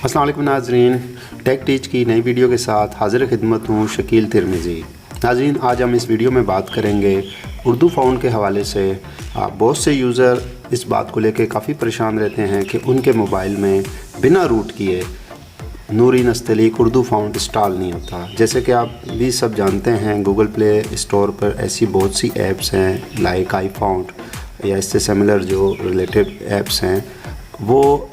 अस्सलाम वालेकुम नाज़रीन, टेक टीच की नई वीडियो के साथ हाज़िर खिदमत हूँ शकील तिरमिज़ी। नाज़रीन, आज हम इस वीडियो में बात करेंगे उर्दू फ़ॉन्ट के हवाले से। बहुत से यूज़र इस बात को लेकर काफ़ी परेशान रहते हैं कि उनके मोबाइल में बिना रूट किए नूरी नस्तलीक उर्दू फ़ॉन्ट इंस्टॉल नहीं होता। जैसे कि आप भी सब जानते हैं, गूगल प्ले स्टोर पर ऐसी बहुत सी ऐप्स हैं लाइक आई फ़ॉन्ट या इससे सिमिलर जो रिलेटेड ऐप्स हैं, वो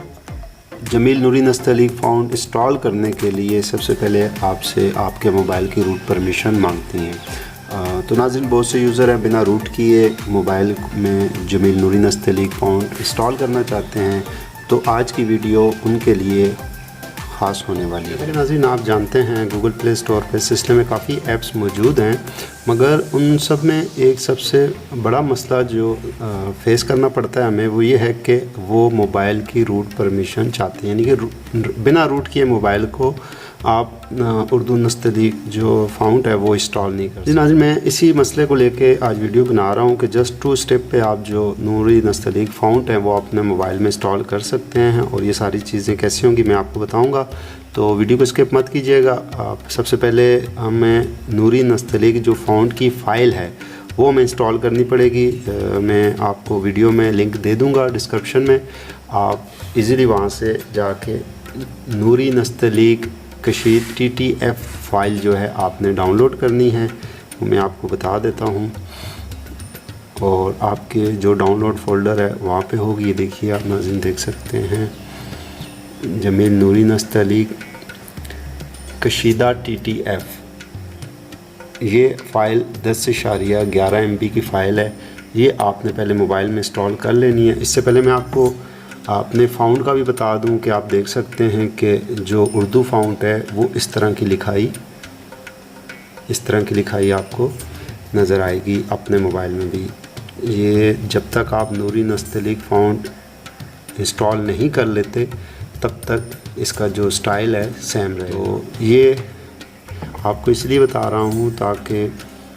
जमील नूरी नस्तलीक फ़ॉन्ट इंस्टॉल करने के लिए सबसे पहले आपसे आपके मोबाइल की रूट परमिशन मांगती हैं। तो नाज़रीन, बहुत से यूज़र हैं बिना रूट किए मोबाइल में जमील नूरी नस्तलीक फ़ॉन्ट इंस्टॉल करना चाहते हैं, तो आज की वीडियो उनके लिए ख़ास होने वाली है। लेकिन नाज़रीन, आप जानते हैं गूगल प्ले स्टोर पे सिस्टम में काफ़ी ऐप्स मौजूद हैं, मगर उन सब में एक सबसे बड़ा मसला जो फेस करना पड़ता है हमें, वो ये है कि वो मोबाइल की रूट परमिशन चाहते हैं, यानी कि बिना रूट किए मोबाइल को आप उर्दू नस्तलीक जो फ़ॉन्ट है वो इंस्टॉल नहीं कर सकते। नाज़रीन, मैं इसी मसले को लेके आज वीडियो बना रहा हूँ कि जस्ट 2 स्टेप पे आप जो नूरी नस्तलीक फ़ॉन्ट है वो अपने मोबाइल में इंस्टॉल कर सकते हैं, और ये सारी चीज़ें कैसे होंगी मैं आपको बताऊँगा। तो वीडियो को स्किप मत कीजिएगा। आप सबसे पहले हमें नूरी नस्तलीक जो फ़ॉन्ट की फ़ाइल है वो हमें इंस्टॉल करनी पड़ेगी। मैं आपको वीडियो में लिंक दे दूँगा डिस्क्रिप्शन में, आप इजीली वहाँ से जाके नूरी नस्तलीक कशीद TTF फ़ाइल जो है आपने डाउनलोड करनी है, वो मैं आपको बता देता हूँ। और आपके जो डाउनलोड फ़ोल्डर है वहाँ पे होगी, देखिए आप नाज़रीन देख सकते हैं जमील नूरी नस्तलीक कशीदा TTF। ये फ़ाइल 10.11 MB की फ़ाइल है। ये आपने पहले मोबाइल में इंस्टॉल कर लेनी है। इससे पहले मैं आपको अपने फ़ॉन्ट का भी बता दूं कि आप देख सकते हैं कि जो उर्दू फ़ॉन्ट है वो इस तरह की लिखाई आपको नज़र आएगी अपने मोबाइल में भी। ये जब तक आप नूरी नस्तलीक फ़ॉन्ट इंस्टॉल नहीं कर लेते तब तक इसका जो स्टाइल है सेम रहे। तो ये आपको इसलिए बता रहा हूँ ताकि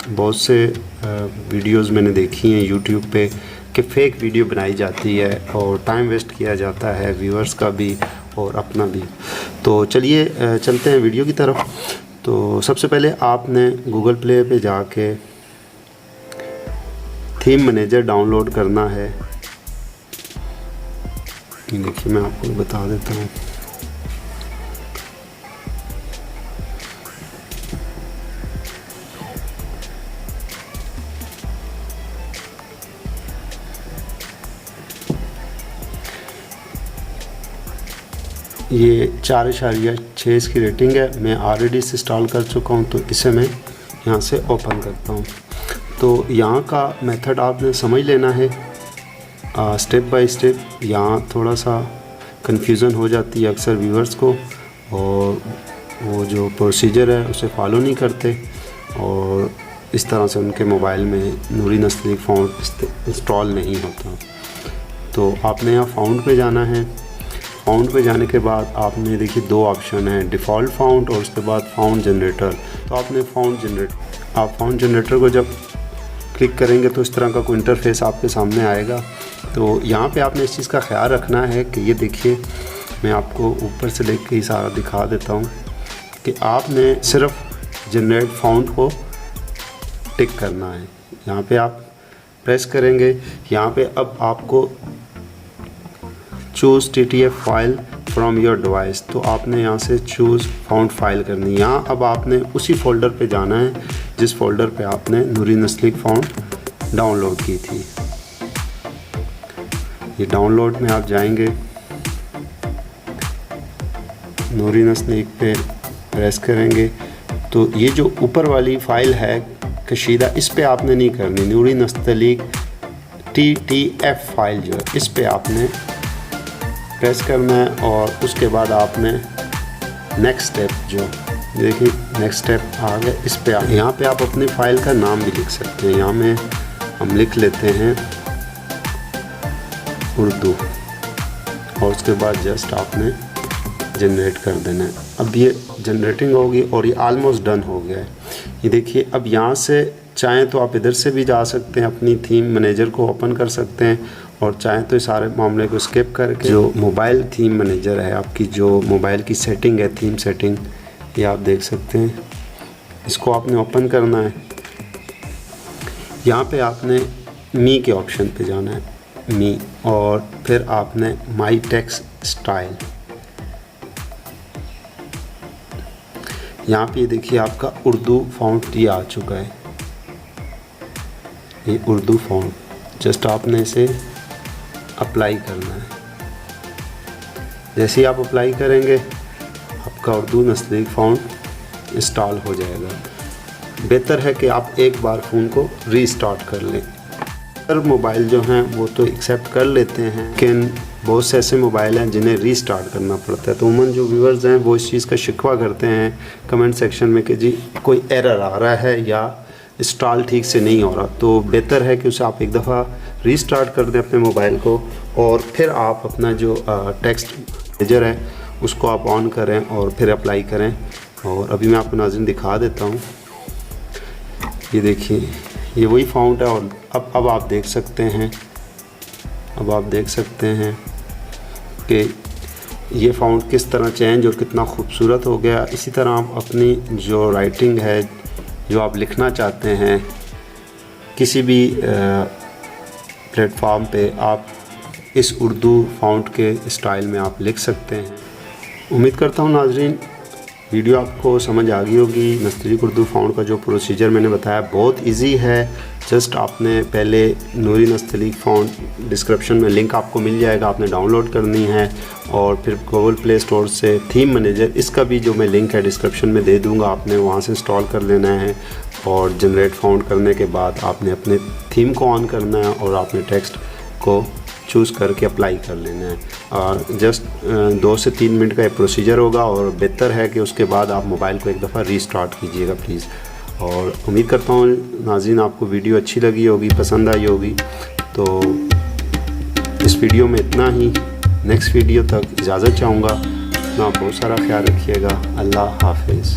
बहुत से वीडियोस मैंने देखी हैं यूट्यूब पे कि फ़ेक वीडियो बनाई जाती है और टाइम वेस्ट किया जाता है व्यूअर्स का भी और अपना भी। तो चलिए चलते हैं वीडियो की तरफ। तो सबसे पहले आपने गूगल प्ले पे जाके थीम मैनेजर डाउनलोड करना है। देखिए मैं आपको बता देता हूँ। ये 4.6 इसकी रेटिंग है। मैं ऑलरेडी इसे इंस्टॉल कर चुका हूँ, तो इसे मैं यहाँ से ओपन करता हूँ। तो यहाँ का मेथड आपने समझ लेना है स्टेप बाय स्टेप। यहाँ थोड़ा सा कन्फ्यूज़न हो जाती है अक्सर व्यूअर्स को, और वो जो प्रोसीजर है उसे फॉलो नहीं करते, और इस तरह से उनके मोबाइल में नूरी नस्तलीक फ़ॉन्ट इंस्टॉल नहीं होता। तो आपने यहाँ फ़ॉन्ट पे जाना है। फ़ॉन्ट पे जाने के बाद आपने देखिए 2 ऑप्शन हैं, डिफ़ॉल्ट फ़ॉन्ट और उसके बाद फ़ॉन्ट जनरेटर। तो आपने फ़ॉन्ट जनरेटर को जब क्लिक करेंगे तो इस तरह का कोई इंटरफेस आपके सामने आएगा। तो यहाँ पे आपने इस चीज़ का ख्याल रखना है कि ये देखिए मैं आपको ऊपर से लेकर ही सारा दिखा देता हूँ कि आपने सिर्फ जनरेट फ़ॉन्ट को टिक करना है। यहाँ पे आप प्रेस करेंगे। यहाँ पे अब आपको choose TTF file from your device, तो आपने यहाँ से चूज़ फ़ॉन्ट फाइल करनी है। यहाँ अब आपने उसी फ़ोल्डर पे जाना है जिस फ़ोल्डर पे आपने नूरी नस्तलीक फ़ॉन्ट डाउनलोड की थी। ये डाउनलोड में आप जाएंगे, नूरी नस्तलीक पे प्रेस करेंगे, तो ये जो ऊपर वाली फ़ाइल है कशीदा, इस पे आपने नहीं करनी। नूरी नस्तलीक TTF फाइल जो है इस पे आपने प्रेस करना है, और उसके बाद आपने नेक्स्ट स्टेप जो देखिए नेक्स्ट स्टेप आ गया, इस पे यहाँ पे आप अपनी फ़ाइल का नाम भी लिख सकते हैं। यहाँ में हम लिख लेते हैं उर्दू, और उसके बाद जस्ट आपने जनरेट कर देना है। अब ये जनरेटिंग होगी और ये ऑलमोस्ट डन हो गया है। ये देखिए, अब यहाँ से चाहें तो आप इधर से भी जा सकते हैं, अपनी थीम मैनेजर को ओपन कर सकते हैं और चाहें तो इस सारे मामले को स्किप करके जो मोबाइल थीम मैनेजर है, आपकी जो मोबाइल की सेटिंग है, थीम सेटिंग, ये आप देख सकते हैं। इसको आपने ओपन करना है। यहाँ पे आपने मी के ऑप्शन पे जाना है, मी, और फिर आपने माई टेक्स्ट स्टाइल, यहाँ पे देखिए आपका उर्दू फ़ॉन्ट ये आ चुका है, ये उर्दू फ़ॉन्ट। जस्ट आपने इसे अप्लाई करना है। जैसे ही आप अप्लाई करेंगे आपका उर्दू नस्तलीक फ़ॉन्ट इंस्टॉल हो जाएगा। बेहतर है कि आप एक बार फ़ोन को रीस्टार्ट कर लें। हर मोबाइल जो हैं वो तो एक्सेप्ट कर लेते हैं, लेकिन बहुत से ऐसे मोबाइल हैं जिन्हें रीस्टार्ट करना पड़ता है। तो उमूमन जो व्यूअर्स हैं वो इस चीज़ का शिकवा करते हैं कमेंट सेक्शन में कि जी कोई एरर आ रहा है या इंस्टॉल ठीक से नहीं हो रहा। तो बेहतर है कि उसे आप एक दफ़ा रीस्टार्ट कर दें अपने मोबाइल को, और फिर आप अपना जो टेक्स्ट मैनेजर है उसको आप ऑन करें और फिर अप्लाई करें। और अभी मैं आपको नाज़रीन दिखा देता हूँ। ये देखिए, ये वही फ़ॉन्ट है। और अब आप देख सकते हैं, अब आप देख सकते हैं कि ये फ़ॉन्ट किस तरह चेंज और कितना खूबसूरत हो गया। इसी तरह आप अपनी जो राइटिंग है, जो आप लिखना चाहते हैं किसी भी प्लेटफॉर्म पे, आप इस उर्दू फ़ॉन्ट के स्टाइल में आप लिख सकते हैं। उम्मीद करता हूँ नाज़रीन वीडियो आपको समझ आ गई होगी। नस्तलीक उर्दू फ़ॉन्ट का जो प्रोसीजर मैंने बताया बहुत इजी है। जस्ट आपने पहले नूरी नस्तलीक फ़ॉन्ट, डिस्क्रिप्शन में लिंक आपको मिल जाएगा, आपने डाउनलोड करनी है। और फिर गूगल प्ले स्टोर से थीम मैनेजर, इसका भी जो मैं लिंक है डिस्क्रिप्शन में दे दूँगा, आपने वहाँ से इंस्टॉल कर लेना है। और जनरेट फ़ॉन्ट करने के बाद आपने अपने थीम को ऑन करना है और आपने टेक्स्ट को चूज़ करके अप्लाई कर लेना है। और जस्ट 2 से 3 मिनट का ये प्रोसीजर होगा। और बेहतर है कि उसके बाद आप मोबाइल को एक दफ़ा रीस्टार्ट कीजिएगा प्लीज़। और उम्मीद करता हूँ नाज़रीन आपको वीडियो अच्छी लगी होगी, पसंद आई होगी। तो इस वीडियो में इतना ही। नेक्स्ट वीडियो तक इजाज़त चाहूँगा। अपना बहुत सारा ख्याल रखिएगा। अल्लाह हाफिज़।